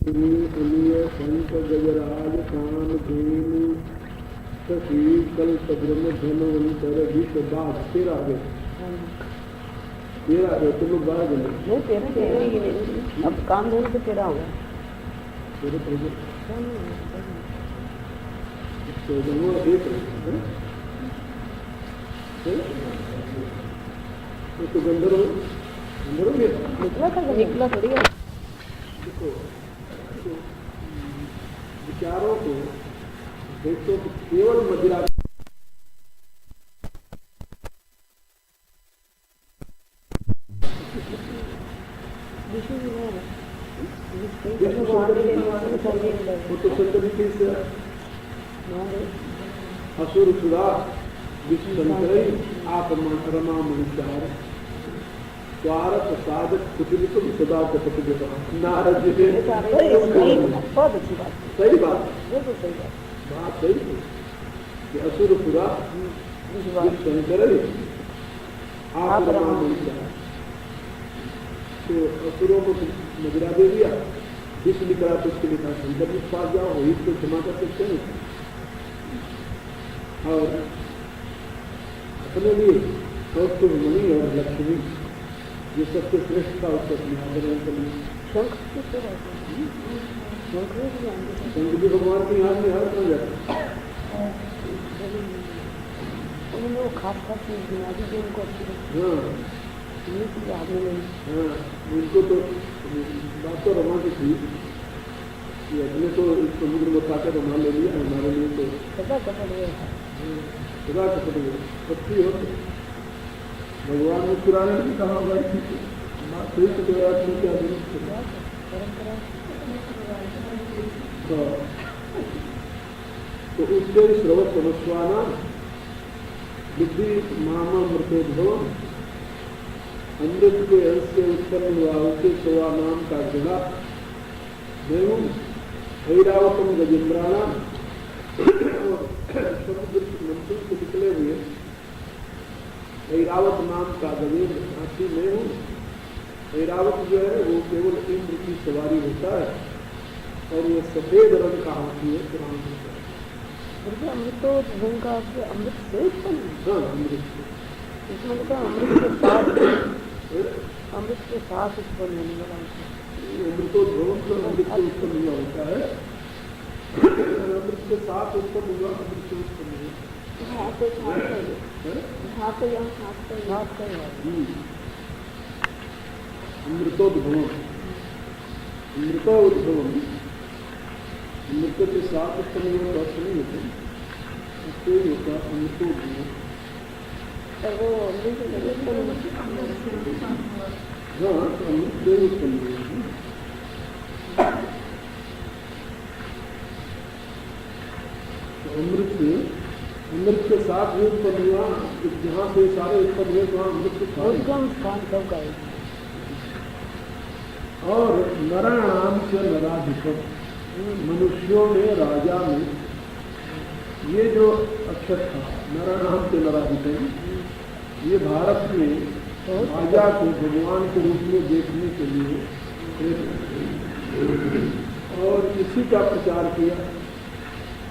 संत गजराज काम धेनु शशि कल्प ब्रह्म धनवंतर विष बाघ 13 आ गए 13 आ गए तुम लोग 12 गए नहीं 13 ही नहीं अब काम धेनु तो 13 होगा 14 एक तो गंधर्व निकला था निकला थोड़ी है। देखो विचारों को देखो तो केवल मदिरा वो तो संतरी से असुर सुरा विश्वंतरी आप रमा मनुष्यार स्वार्थ साधक कुटिलितम सदा कपट नारद जी ने बहुत अच्छी बात सही बात बिल्कुल सही बात सही है कि असुर पुरा विश्वंतरी आप रमा मनुष्यार तो असुरों को मदिरा दे दिया विश्व निकला तो उसके लिए कहा शंकर जी पास जाओ वही तो क्षमा कर सकते हैं और अपने लिए मणि और लक्ष्मी ये सबसे श्रेष्ठ था उसको अपने आदरण के लिए शंकर जी भगवान के यहाँ में हर हो जाता खास खास बुनियादी जो उनको अच्छी लगती हाँ उनको तो बात तो रमा की थी कि अपने तो इस समुद्र में उठा कर रमा ले लिया हमारे लिए तो सदा कपट हुए पत्ती हो भगवान ने पुराने भी कहा होगा बात सही तो में क्या परंपरा तो उसके श्रवण समस्वाना बुद्धि मामा मृतोद्भव अमृत के अंश से उत्पन्न हुआ उसके सवा नाम का जड़ा देव ऐरावतम गजेंद्राणाम समुद्र मंथन से निकले हुए ऐरावत नाम का गजेंद्र हाथी मैं हूँ। ऐरावत जो है वो केवल इंद्र की सवारी होता है और ये सफेद रंग का हाथी है पुराण होता है। अमृत का अमृत से हाँ अमृत से इसमें तो अमृत के साथ उत्पन्न होने वाला अमृतोद्भव तो अमृत से उत्पन्न हुआ होता है अमृत के साथ उत्पन्न हुआ अमृत से उत्पन्न हुआ अमृतोद्भव अमृतोद्भव अमृत के साथ उत्पन्न हुआ अर्थ नहीं होता उससे ही होता अमृतोद्भव वो अमृत हाँ अमृत से उत्पन्न हुआ अमृत के साथ भी उत्पन्न हुआ जहाँ से सारे उत्पन्न हुए वहाँ अमृत के स्थान सबका है और नराणाम से नराधिपम मनुष्यों में राजा में ये जो अक्षर था नराणाम से नराधिपम ये भारत में राजा को भगवान के रूप में देखने के लिए और इसी का प्रचार किया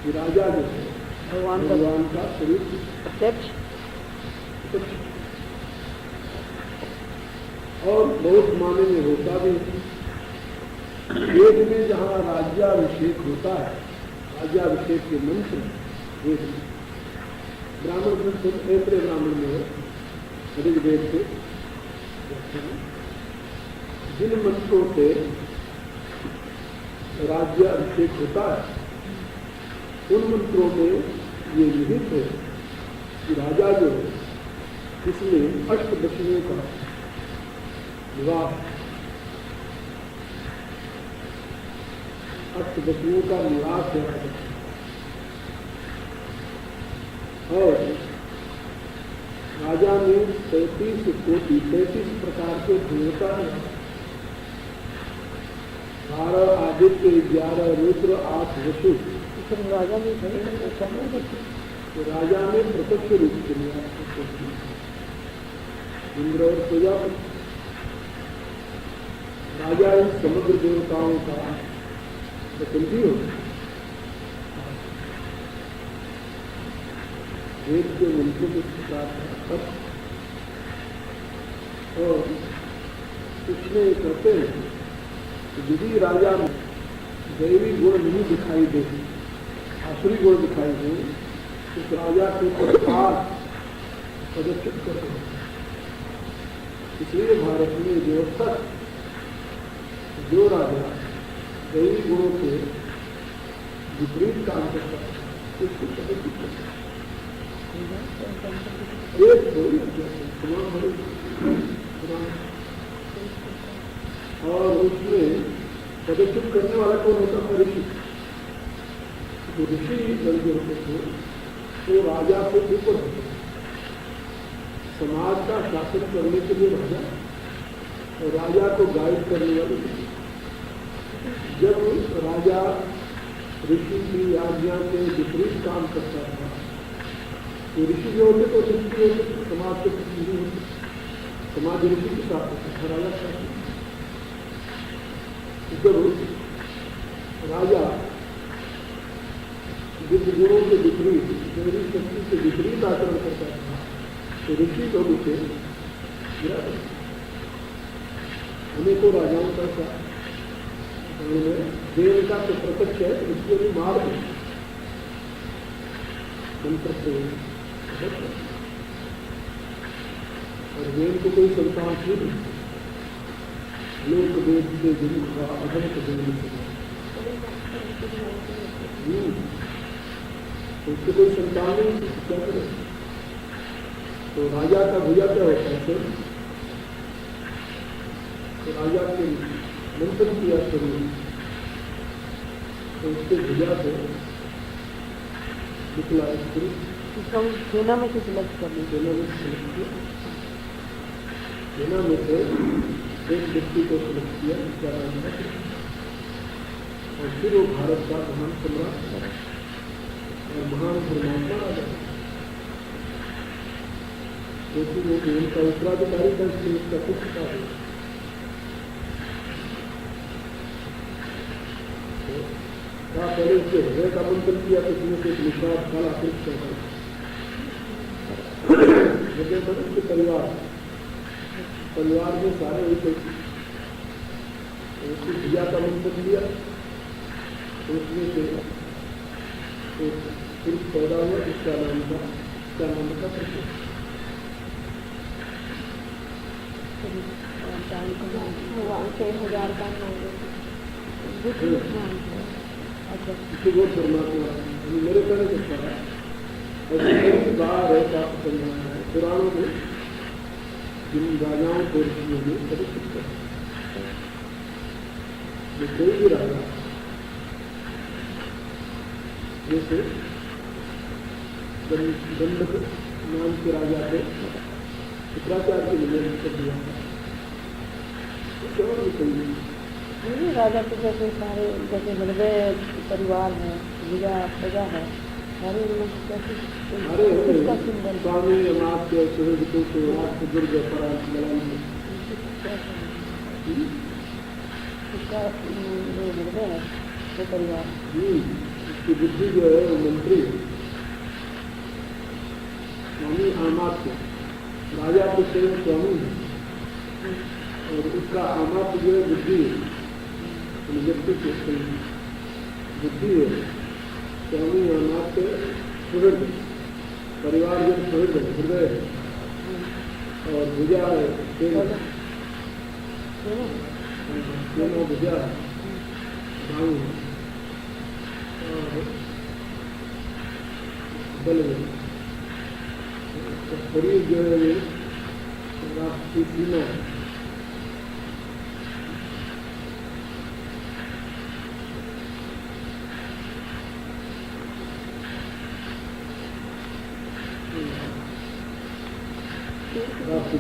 कि राजा जो है भगवान का स्वरूप प्रत्यक्ष और बहुत माने में होता भी वेद में जहाँ राज्याभिषेक होता है राज्याभिषेक के मंत्र वेद में ब्राह्मण ग्रंथ ऐसे ब्राह्मण में है ऋग्वेद से जिन मंत्रों से राज्याभिषेक होता है उन मंत्रों में ये निहित है कि राजा जो है इसमें अष्टदशियों का निवास अष्टदशियों का निवास है और राजा में 33 कोटि 33 प्रकार के देवता हैं 12 आदित्य 11 रुद्र 8 वसु राजा में तो राजा में प्रत्यक्ष रूप से निवास इंद्र और प्रजापति राजा इन समग्र देवताओं का सुनती हो? वेद के मंत्रों के प्रकार का अर्थ और इसमें कहते हैं कि यदि राजा में दैवी गुण नहीं दिखाई दे, आसुरी गुण दिखाई दे, उस राजा के प्रकार प्रदर्शित करते हैं। इसलिए भारत में व्यवस्था जो राजा दैवी गुणों के विपरीत काम करता है उसको प्रदर्शित करता है। एक थोड़ी और उसमें प्रदर्शित करने वाला कौन होता है? ऋषि। तो ऋषि बन जो होते थे तो राजा के ऊपर होते थे। समाज का शासन करने के लिए राजा और राजा को गाइड करने वाले ऋषि। जब राजा ऋषि की आज्ञा के विपरीत काम करता था तो ऋषि जो होते तो ऋषि होते तो समाज के प्रतिनिधि होते, समाज ऋषि के साथ होता था, राजा के साथ। जब राजा दिव्य गुणों के विपरीत, दैवी शक्ति के विपरीत आचरण करता था तो ऋषि लोग उसे गिरा देते। अनेकों राजाओं का साथ देवता के प्रत्यक्ष है तो उसको भी मार दे मंत्र से। और वेद को कोई संतान थी नहीं, लोक वेद से गुरु का अधर्म देने से उसके कोई संतान नहीं, क्या करे? तो राजा का भुजा क्या होता है? तो राजा के मंथन किया शरीर तो उसके भुजा से निकला स्त्री। सेना में से सिलेक्ट कर ली, सेना में सिलेक्ट किया, सेना में से एक व्यक्ति को सिलेक्ट किया, क्या नाम है, और फिर वो भारत का महान सम्राट और महान धर्मात्मा आ गया, क्योंकि वो उनका उत्तराधिकारी था, इसलिए उसका कुछ था। पहले उसके हृदय का मंथन किया तो उसमें से एक निषाद काला कृष्ण है उसके परिवार में सारे एक उसकी भिया का मंथन किया तो उसमें से एक पुरुष पैदा हुआ जिसका नाम था कृष्ण। वो परमात्मा मेरे कहने से पड़ा ऐसी बार ऐसा पसंद है पुराणों में जिन राजाओं को ऋषियों ने प्रदर्शित कर कोई भी राजा जैसे दंडक नाम के राजा को शुक्राचार्य के लिए कर दिया नहीं, राजा के जैसे सारे जैसे बड़े परिवार है, विजा प्रजा है, सारे उसका सिंबल स्वामी अमात्य सुहृद कुशवास दुर्ग उसका जो हृदय है वो परिवार। उसकी बुद्धि जो है वो मंत्री स्वामी अमात्य, राजा के स्वयं स्वामी है और उसका अमात्य जो है बुद्धि है, व्यक्ति की बुद्धि है। स्वामी अमात्य सुहृद, परिवार जन सुहृद हृदय है और भुजा है सेना भुजा बाहु और बल है शरीर जो है राष्ट्रीय सीमा है।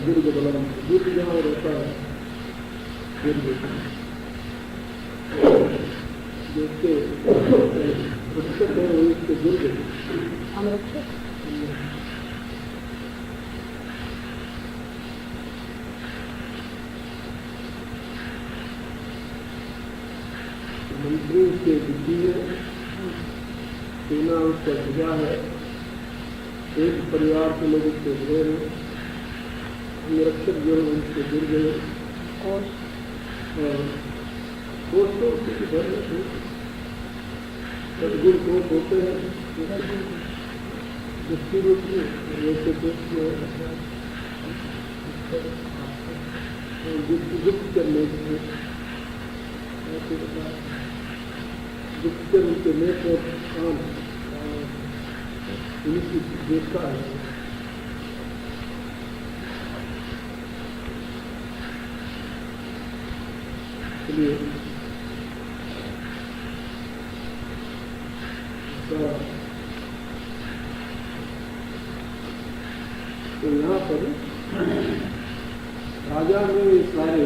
दुर्ग बलम दुर्ग जहाँ रहता है दुर्ग जो उसके रक्षक है वो उसके दुर्ग मंत्री उसके बुद्धि है, सेना उसका ध्वजा है, एक परिवार के लोग उसके गृह हैं, निरक्षर जो है उनके गिर गए, और कोष तो उसके घर में थे, सदगुण कोष होते हैं जिसकी रूप में वैसे कोष में गुप्त करने के गुप्त करने के लेख और काम उनकी देखा है। इसलिए तो यहाँ पर राजा में सारे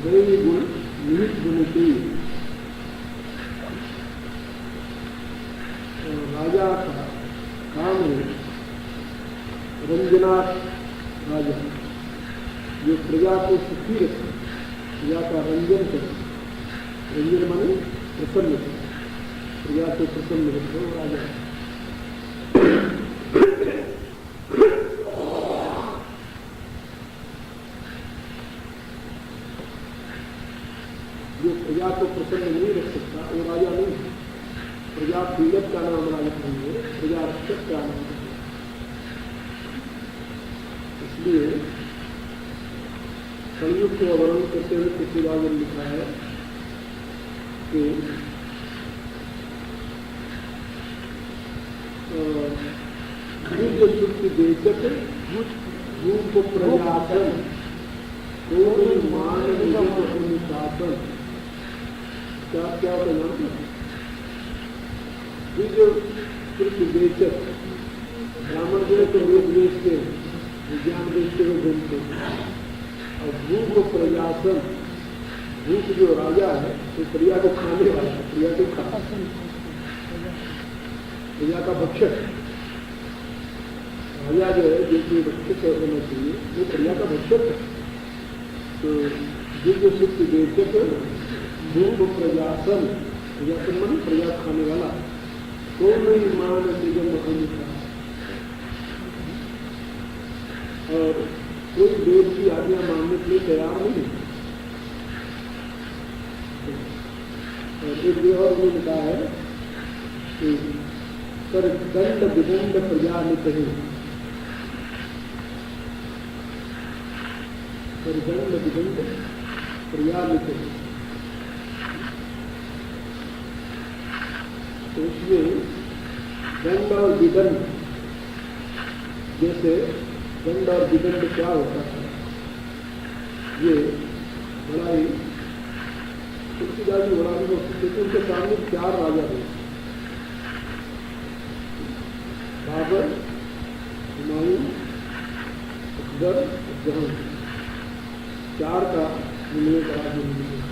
दैवी गुण निहित होने चाहिए। राजा का काम है रंजनाथ राजा, जो प्रजा को सुखी रखे, प्रजा का रंजन करे, रंजन माने प्रसन्न करे, प्रजा को प्रसन्न रखे वो राजा। जो प्रजा को प्रसन्न नहीं रख सकता वो राजा नहीं है। प्रजा पीड़क का नाम राजा नहीं है, प्रजा रक्षक का नाम है। इसलिए कलयुग को वर्णन करते हुए तुलसीदास ने लिखा है कि भूज सुख देशक भूप प्रजासन कोई मान अनुशासन। क्या क्या होता जानते हैं? जो कृष्ण बेचक ब्राह्मण जो है तो वेद बेचते हैं, विज्ञान बेचते हुए घूमते हैं। और भूप प्रजासन, भूप जो राजा है तो प्रजा को खाने वाला है, प्रजा को खाता, प्रजा का भक्षक। राजा जो है जो भक्षक होना चाहिए वो प्रजा का भक्षक है। तो जो सुख बेचक भूप प्रजासन, प्रजासन मन प्रजा खाने वाला, कोई मान निगम अनुसार, और कोई देव की आज्ञा मानने के लिए तैयार नहीं। और एक जो और उन्होंने कहा है कि कर दंड विदंड प्रजा में कहीं, कर दंड विदंड प्रजा में कहीं। तो उसमें दंड और विदंड, जैसे दंड और विदंड क्या होता है, ये बड़ा ही तुलसीदास जी बड़ा ही क्योंकि उनके सामने 4 राजा थे, बाबर, हुमायूं, अकबर, जहां, 4 का मिलने का राज्य।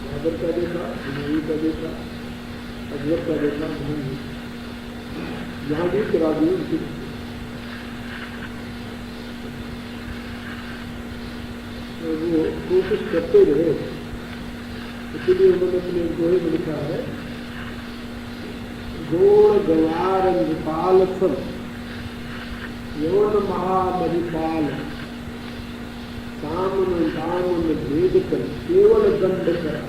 बाबर का देखा, हुमायूं का देखा, अकबर का देखा, जहांगीर के राज्य में वो कोशिश करते रहे। इसीलिए उन्होंने अपने दोहे में लिखा है, गोड़ गवार नृपाल सब यौन महामहिपाल, सामन दामन भेद कर केवल दंड करा।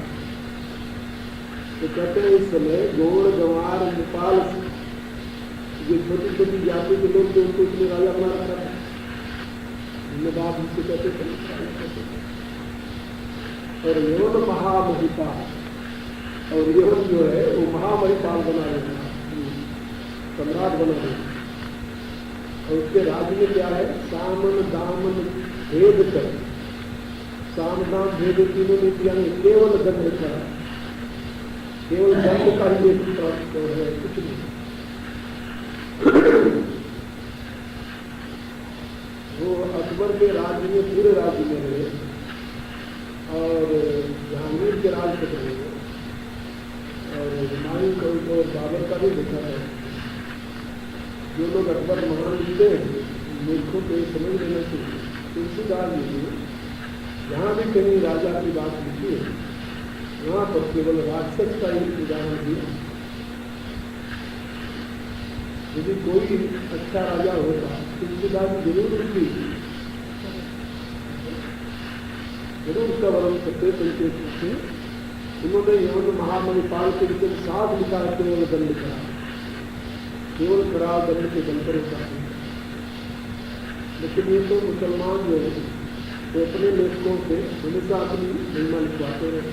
तो कहते हैं इस समय गोड़ गंवार नेपाल ये छोटी छोटी जाति के लोग जो उनको इसलिए राजा बना रखा था, नवाब जिसे कहते थे। और यौन महामहिपाल, और यौन जो है वो महामहिपाल बना रहे, सम्राट बना रहे। और उसके राज्य में क्या है, सामन दामन भेद कर, साम दाम भेद तीनों ने किया नहीं, केवल दंड करा, केवल दंड का ही प्राप्त है, कुछ नहीं। वो अकबर के राज्य में, पूरे राज्य में रहे, और जहांगीर के राज्य में रहे, और हुमायूं का और बाबर का भी लिखा है। जो लोग अकबर महान लिखते हैं मूर्खों को समझ लेना चाहिए। तुलसीदास जी जहाँ भी कहीं राजा की बात लिखी है वहाँ पर केवल राक्षस का ही उदाहरण दिया। यदि कोई अच्छा राजा होता तो उसकी बात जरूर उसकी जरूर उसका वर्णन करते संकेत करते। उन्होंने यौन महामणिपाल के विषय साथ लिखा है केवल दंड करा, केवल करार दंड के दल पर होता है। लेकिन ये तो मुसलमान जो है तो अपने लेखकों से हमेशा अपनी महिमा लिखवाते रहे।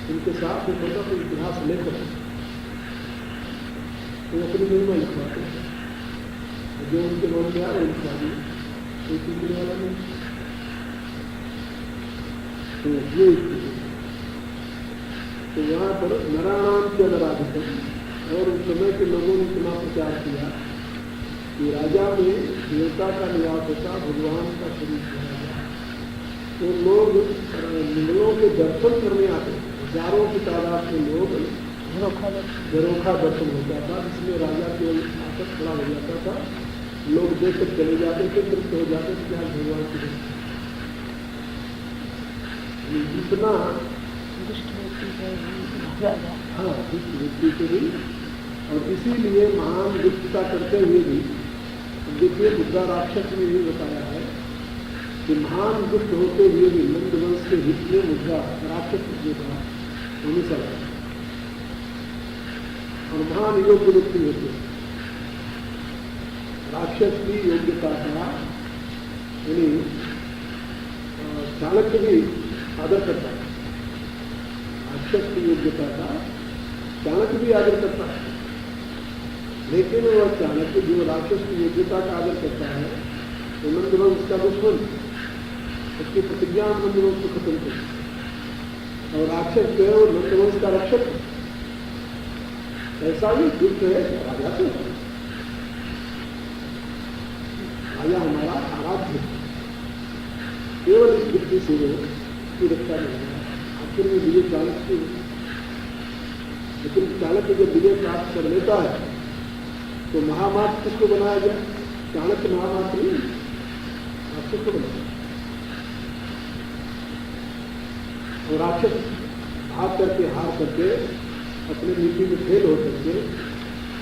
उनके साथ में मतलब तो इतिहास लेकर तो अपनी महिमा लिखवाते हैं, जो उनके मन में आए लिखवा दिए, कोई सीखने वाला नहीं। तो ये तो यहाँ पर नराणाम के नराधिकम, और उस समय के लोगों ने इतना प्रचार किया कि राजा में देवता का निवास होता, भगवान का स्वरूप है। तो लोग मंगलों के दर्शन करने आते, हजारों की तादाद में लोग झरोखा दर्शन हो जाता, जिसमें राजा केवल आकर खड़ा हो जाता था। लोग देख कर चले जाते थे, तृप्त हो जाते थे, क्या भगवान की जितना हाँ व्यक्ति के भी। और इसीलिए महान दुष्टता करते हुए भी देखिए मुद्रा राक्षस ने भी बताया है कि महान दुष्ट होते हुए भी नंद वंश के हित में मुद्रा राक्षस जो था अनुसार और महान योग्य व्यक्ति होते। राक्षस की योग्यता का यानी चाणक्य भी आदर करता है। राक्षस की योग्यता का चाणक्य भी आदर करता है, लेकिन वह चाणक्य जो राक्षस की योग्यता का आदर करता है तो नंदवंश का दुश्मन, उसकी प्रतिज्ञा नंदवंश को खत्म कर, और राक्षस जो है वो नंदवंश का रक्षक। ऐसा ही दुष्ट है राजा से। राजा हमारा आराध्य केवल इस दृष्टि से उसकी रक्षा नहीं है। आखिर में विजय चाणक्य की, लेकिन चाणक्य जब विजय प्राप्त कर लेता है तो महामात्र किसको बनाया गया? चाणक्य महामात्र नहीं, राक्षस को बनाया। और राक्षस भाग करके हार करके अपनी नीति में फेल हो करके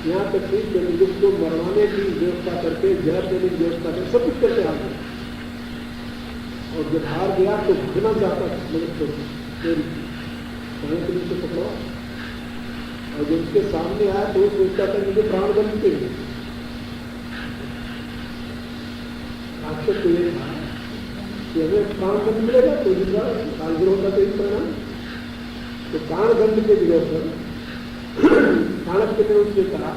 यहाँ तक कि चंद्रगुप्त को मरवाने की व्यवस्था करके, जहर देने की व्यवस्था करके सब कुछ करके हार गया। और जब हार गया तो भागना चाहता था, मगर चाणक्य से पकड़ा। और जब उसके सामने आया तो वो सोचता था मुझे प्राण दंड देंगे। राक्षस तो ये था कि हमें प्राण दंड मिलेगा तो जिंदा कालगिरोह का तेज परिणाम। तो प्राण दंड के जगह पर चाणक्य ने उससे कहा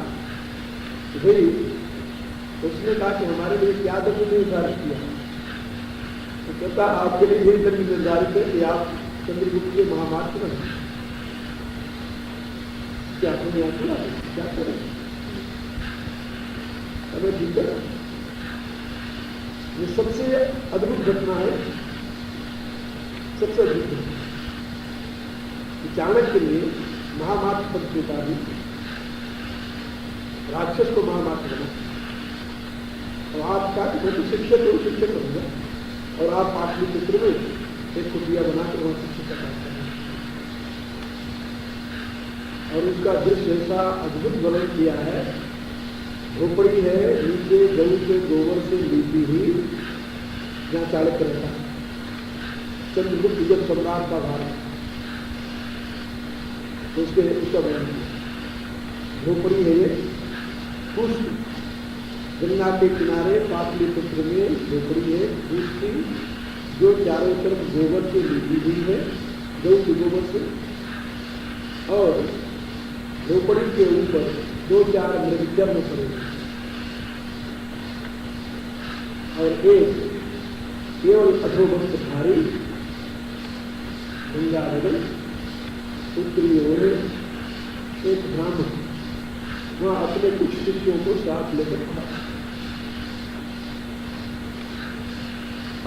कि भाई, उसने कहा कि हमारे लिए क्या दंड निर्धारित किया? तो कहता आपके लिए यही दंड निर्धारित है कि आप चंद्रगुप्त के महामात्र बने। क्या आपने याद किया? क्या करें? हमें ठीक है। ये सबसे अद्भुत घटना है, सबसे अद्भुत है। चाणक्य ने महामात्र पद के बाद राक्षस को महामात्र बना। और आप कहा कि मैं तो शिक्षक हूँ, शिक्षक बनूंगा, और आप पाटलिपुत्र में एक कुटिया बनाकर वहां शिक्षक का काम करें। और उसका दृश्य ऐसा अद्भुत वर्णन किया है। झोपड़ी है, नीचे गऊ के गोबर से लीपी हुई, जहाँ चाणक्य रहता है। चंद्रगुप्त जब सम्राट का भारत तो उसका वर्णन किया। झोपड़ी है ये, पुष्प गंगा के किनारे पाटलिपुत्र में झोपड़ी है, उसकी जो चारों तरफ गोबर से लीपी हुई है, गऊ के गोबर से। और झोपड़ी के ऊपर 2-4 मृग जन्म पड़े और एक केवल अधोबंधधारी गंगाधर उत्तरी ओर एक ब्राह्मण वहां अपने कुछ शिष्यों को साथ लेकर खड़ा।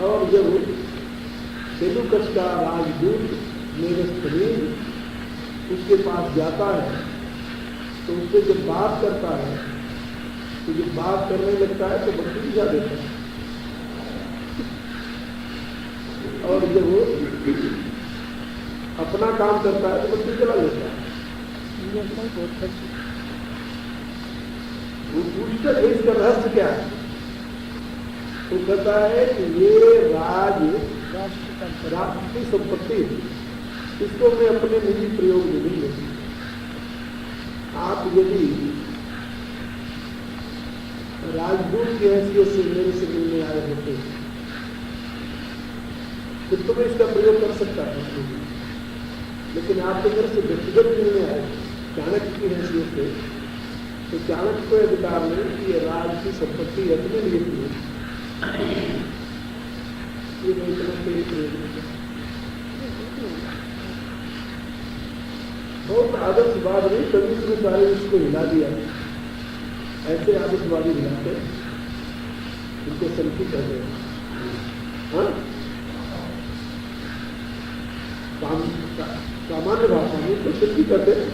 और जब सेलुकस का राजदूत मेगस्थनीन उसके पास जाता है तो उससे जब बात करता है तो जब बात करने लगता है तो बकरी जा देता है। और जब वो अपना काम करता है तो बत्ती जला लेता है। वो पूछता है इसका रहस्य क्या है? वो कहता है कि ये राष्ट्र की संपत्ति, इसको मैं अपने निजी प्रयोग में नहीं लेती। आप यदि राजदूत की हैसियत से मेरे से मिलने आए होते तो मैं इसका प्रयोग कर सकता था, लेकिन आपके घर से व्यक्तिगत मिलने आए चाणक्य की हैसियत से, तो चाणक्य को अधिकार नहीं कि ये राज की संपत्ति अपने लिए थी, ये मैं इतना प्रयोग बहुत आदर्शवाद नहीं, कभी उसने सारे इसको हिला दिया। ऐसे आदर्शवादी हिलाते उनको संकी कहते हैं। हाँ, सामान्य भाषा में तो संकी कहते हैं,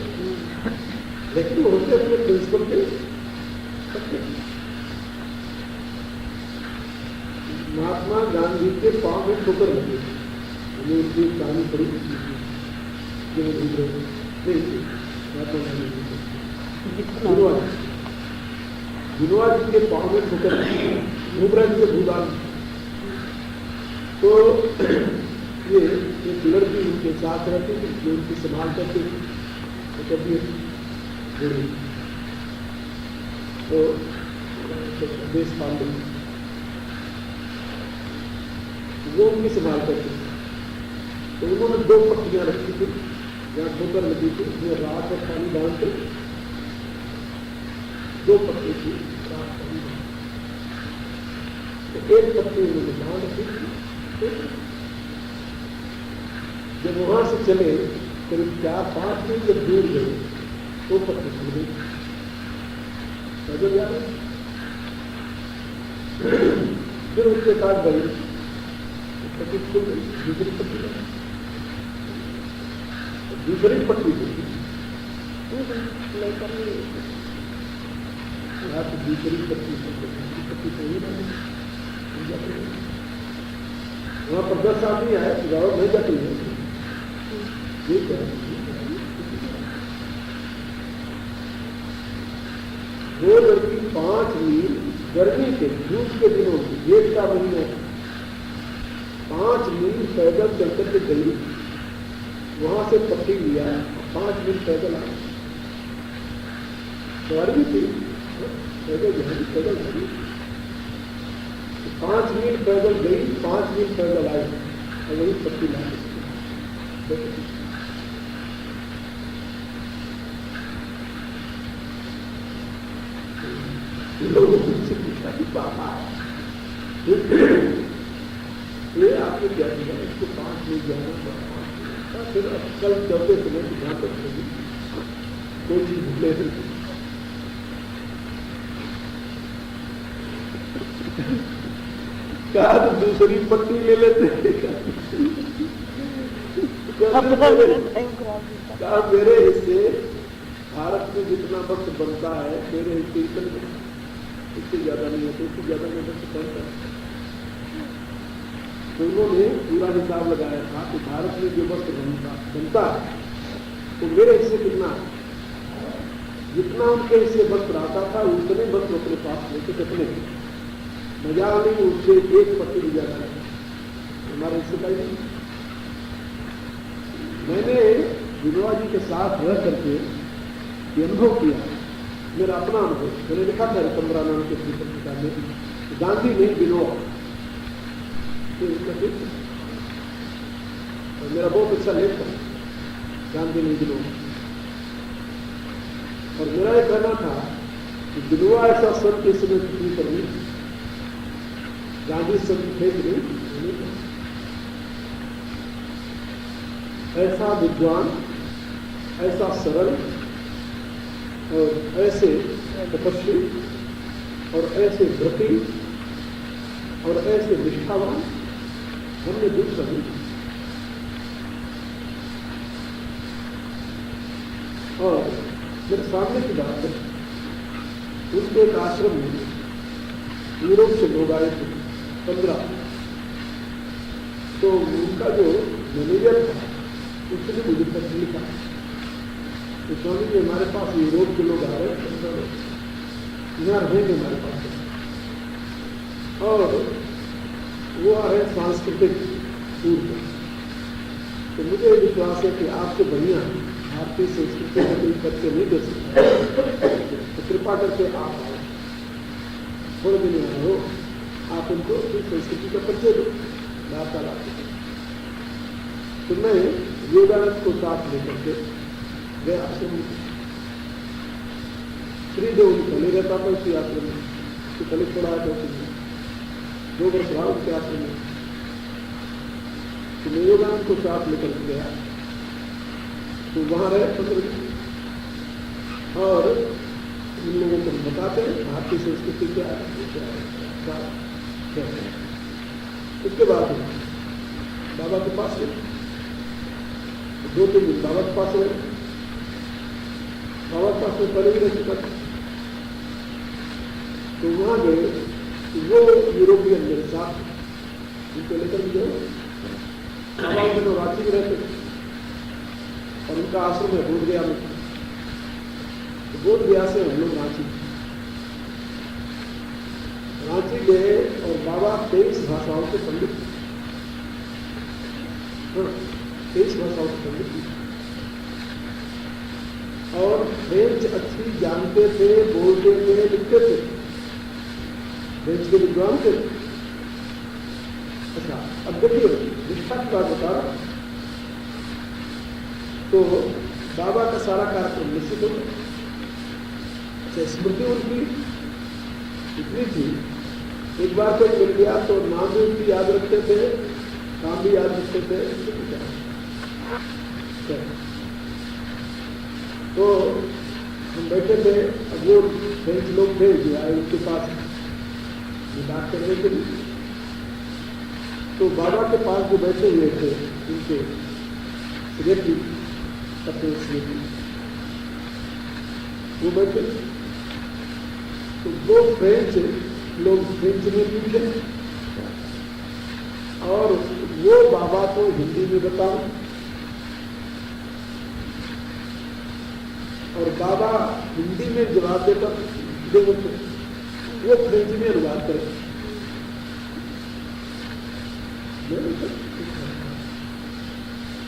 लेकिन वो होते अपने प्रिंसिपल के सकते। महात्मा गांधी के पांव में ठोकर लगी, हमें उसकी कहानी पड़ी विनोआ जी के पांव में ठोकर घूमरा जी के भूदान। तो ये एक लड़की उनके साथ रहती थी, जो उनकी संभाल करती थी, तो कभी तो देश पाल वो उनकी संभाल करती थी। तो उन्होंने 2 पट्टियां रखी थी जहाँ ठोकर लगी थी, उसमें रात और पानी डालते, 2 पट्टी थी रात पानी। तो एक पट्टी उन्होंने बांध रखी थी। जब वहां से चले करीब 4-5 दिन जब दूर गए तो पट्टी खुल गई, पैदल जा रहे। फिर उसके साथ गई, पट्टी खुल गई, दूसरी पट्टी दूसरी पट्टी दूसरी पट्टी तो ही वहां पर 10 आदमी आए, गाँव नहीं जाती है, ठीक है। वो लड़की 5 मील गर्मी के धूप के दिनों में, जेठ का महीना, 5 मील पैदल चल करके गई, वहां से पट्टी लिया, 5 मील पैदल आए। सवारी भी थी, पैदल जाएगी, पैदल जाएगी। 5 मील पैदल गई, 5 मील पैदल आई, और वही पट्टी ला लोगों से पूछा कि पापा ये आपने क्या किया, इसको 5 मील जाना, फिर कल चलते समय ध्यान रखेगी कोई चीज भूले कहा तो दूसरी पट्टी ले लेते। कहा मेरे हिस्से भारत में जितना वक्त बनता है मेरे हिस्से इससे ज्यादा नहीं होता, इससे ज्यादा मेरे वक्त बनता है। तो उन्होंने पूरा हिसाब लगाया था कि भारत में जो वक्त बनता है तो मेरे हिस्से कितना है, जितना उनके हिस्से वक्त रहता था उतने वक्त अपने पास लेते कितने मजाक नहीं, उससे 1 पट्टी भी ज्यादा है हमारे हिस्से का ही नहीं। मैंने विनोआ जी के साथ रह करके ये अनुभव किया, मेरा अपना अनुभव। मैंने लिखा था 15 नाम के पत्रिका में, गांधी नहीं विनोआ, और मेरा बहुत अच्छा लेख था गांधी नहीं विनोआ। और मेरा यह कहना था कि विनोआ ऐसा संत इस समय पृथ्वी पर नहीं, गांधी संत थे कि नहीं, ऐसा विद्वान, ऐसा सरल और ऐसे तपस्वी और ऐसे व्रती और ऐसे निष्ठावान हमने दूसरा नहीं। और मेरे सामने की बात है, उनके एक आश्रम में यूरोप से लोग आए थे, 15 तो उनका जो मैनेजर था उसने मुझे पत्र लिखा तो स्वामी जी हमारे पास यूरोप के लोग आ रहे हैं, यहाँ रहेंगे हमारे पास, और वो आ रहे हैं सांस्कृतिक टूर पर। तो मुझे विश्वास है कि आपसे बढ़िया भारतीय संस्कृति का कोई बच्चे नहीं दे सकते, तो कृपा करके आप आओ, थोड़े दिन यहाँ हो, आप उनको अपनी संस्कृति का परिचय दो, वार्तालाप। तो मैं योगानंद को साथ लेकर के गया आश्रम में। श्रीदेव पहले रहता था उसी आश्रम में, तो पहले थोड़ा आया 2 वर्ष रहा उसके आश्रम में। तो मैं योगानंद को साथ लेकर के गया, तो वहां रहे 15 दिन, और उन लोगों को बताते हैं भारतीय संस्कृति क्या है। उसके बाद बाबा के पास गए, 2-3 दिन बाबा के पास गए। बाबा के पास में पहले भी रह चुका था, तो वहां गए, वो यूरोपियन मेरे साथ उनको लेकर भी गए। बाबा में तो रांची में रहते थे, और उनका आश्रम है बोधगया में। तो बोधगया से हम लोग रांची गए, और बाबा 23 भाषाओं के पंडित, 23 भाषाओं के पंडित, और फ्रेंच अच्छी जानते थे, बोलते थे, लिखते थे, फ्रेंच के विद्वान थे। अच्छा, अब देखिए निष्ठा की बात बता रहा, तो बाबा का सारा कार्यक्रम निश्चित हो गया। अच्छा, स्मृति उनकी इतनी थी, एक बार कोई मिल गया तो नाम भी उनकी याद रखते थे, काम भी याद रखते थे। तो हम बैठे थे, अब वो फ्रेंच लोग थे जो आए उनके पास बात करने के लिए। तो बाबा के पास जो बैठे हुए थे उनके सेक्रेटरी, अपने सेक्रेटरी वो बैठे, तो 2 फ्रेंच लोग फ्रेंच में पूछे, और वो बाबा को हिंदी में बताओ, और बाबा हिंदी में जवाब देता, वो फ्रेंच में अनुवाद करे।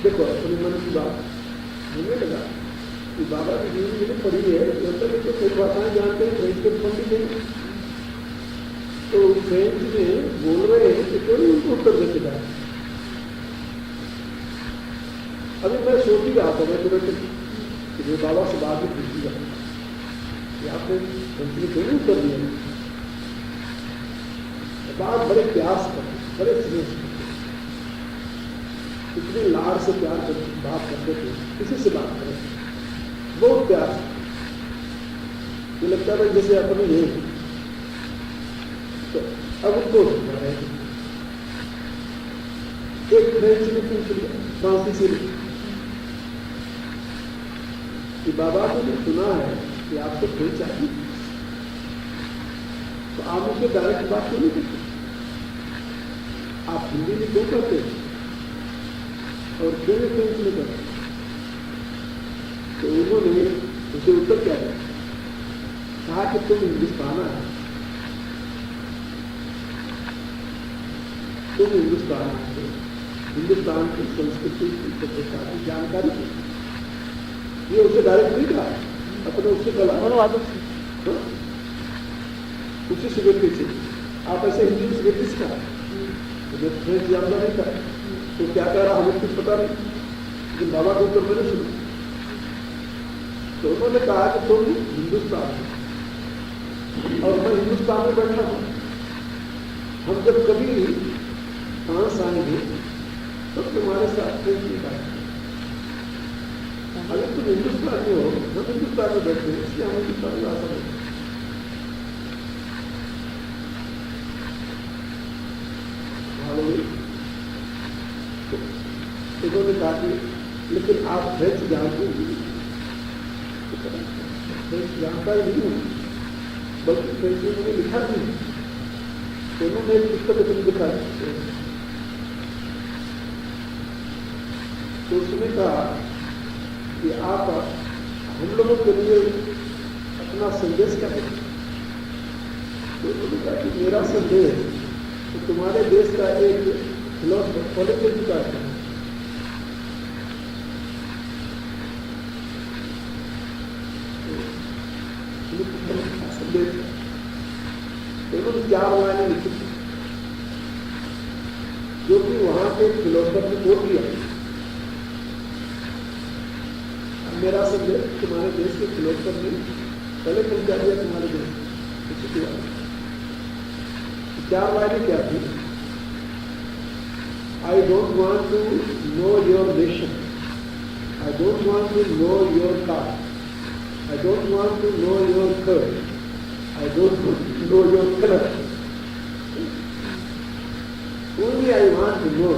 देखो अपने मन की बात हमें लगा कि बाबा की जीवन मैंने पढ़ी है, मतलब तो कई भाषाएं जानते हैं, फ्रेंच के पंडित हैं, तो फ्रेंच में बोल रहे हैं कि क्यों नहीं उनको उत्तर देते जाए। अभी मैं सोच ही रहा था, मैं तो मैं बाबा से बात में पूछूंगा कि आपने फ्रेंच में क्यों नहीं उत्तर दिया। बात बड़े प्यास कर, बड़े स्नेह से, इतने लाड़ से प्यार कर बात करते थे, किसी से बात करें बहुत प्यार, ये लगता था जैसे अपने ही। तो अब उनको एक फ्रेंच में पूछ लिया, फ्रांसीसी ने कि बाबा ने सुना है कि आपको फ्रेंच चाहिए, तो आप उनसे डायरेक्ट बात क्यों नहीं करते, आप हिंदी में क्यों करते हैं और क्यों नहीं फ्रेंच में करते। तो उन्होंने उसे उत्तर क्या दिया, कहा कि तुम हिंदुस्तान है, तुम हिंदुस्तान है, हिंदुस्तान की संस्कृति की सभ्यता की जानकारी थी। ये उसे डायरेक्ट नहीं कहा, अपने उससे कहा उसी सिगरेटी से, आप ऐसे हिंदी में सिगरेटी से कहा, जब फ्रेंच जानना नहीं था तो क्या कह रहा हमें कुछ पता नहीं, लेकिन बाबा को उत्तर मैंने सुना। तो उन्होंने कहा कि तुम हिंदुस्तान और मैं हिंदुस्तान में बैठा हूं, हम जब कभी फ्रांस आएंगे तो तुम्हारे साथ फ्रेंच नहीं बात, अगर तुम हिंदुस्तान में हो, हम हिंदुस्तान में बैठे हैं, इसलिए हम हिंदुस्तान में आ सकते। उन्होंने कहा कि लेकिन आप फ्रेंच जानते हैं, फ्रेंच जानता ही नहीं हूँ, बल्कि फ्रेंच में मैंने लिखा भी है। उन्होंने एक पुस्तक अपनी लिखा है, तो उसने कहा कि आप हम लोगों के लिए अपना संदेश क्या है? तो उन्होंने कहा कि मेरा संदेश तो तुम्हारे देश का एक पॉलिटिक्स का है। संदेश तो उन्होंने 4 लाइनें लिखी थी जो कि वहां के फिलोसफर ने बोल दिया। मेरा संदेश तुम्हारे देश के फिलोसफर ने पहले पहुंचा दिया तुम्हारे देश। 4 लाइनें क्या थी? I don't want to know your nation. I don't want to know your caste. I don't want to know your color. I don't want to know your color. Only I want to know.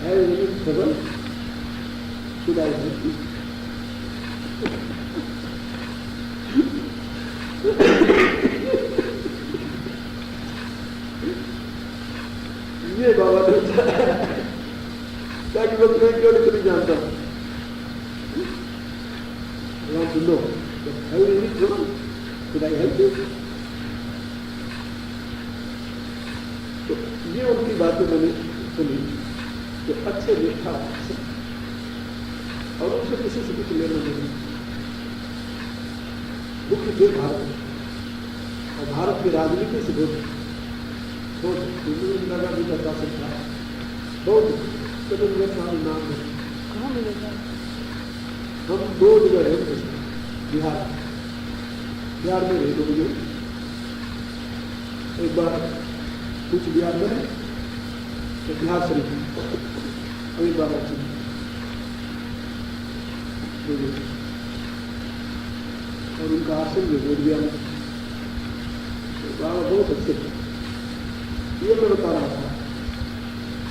Have you any trouble? Should I help you? ये बाबा ने ताकि मैं तुम्हें क्यों नहीं जानता हूं। I want to know. Have you any trouble? Should I help you? तो ये उनकी बातें मैंने सुनी तो अच्छे लिखा और उनसे किसी से कुछ लेना नहीं। मुख्य थे भारत और भारत की राजनीति से बहुत इंदिरा गांधी का शासन था। बहुत मेरे सामने नाम है। कहाँ मिलेगा? हम 2 जगह रहते थे। बिहार में रहे 2 जगह। एक बार कुछ बिहार में है तो बिहार शरीफ और एक बार अच्छी और उनका आसन भी बोध गया। बाबा बहुत अच्छे थे। ये मैं बता रहा था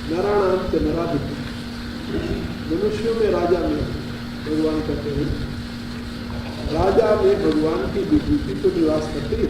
नारायण से नाराधिक मनुष्यों में राजा में भगवान कहते हैं। राजा में भगवान की विभूति तो निवास करती है।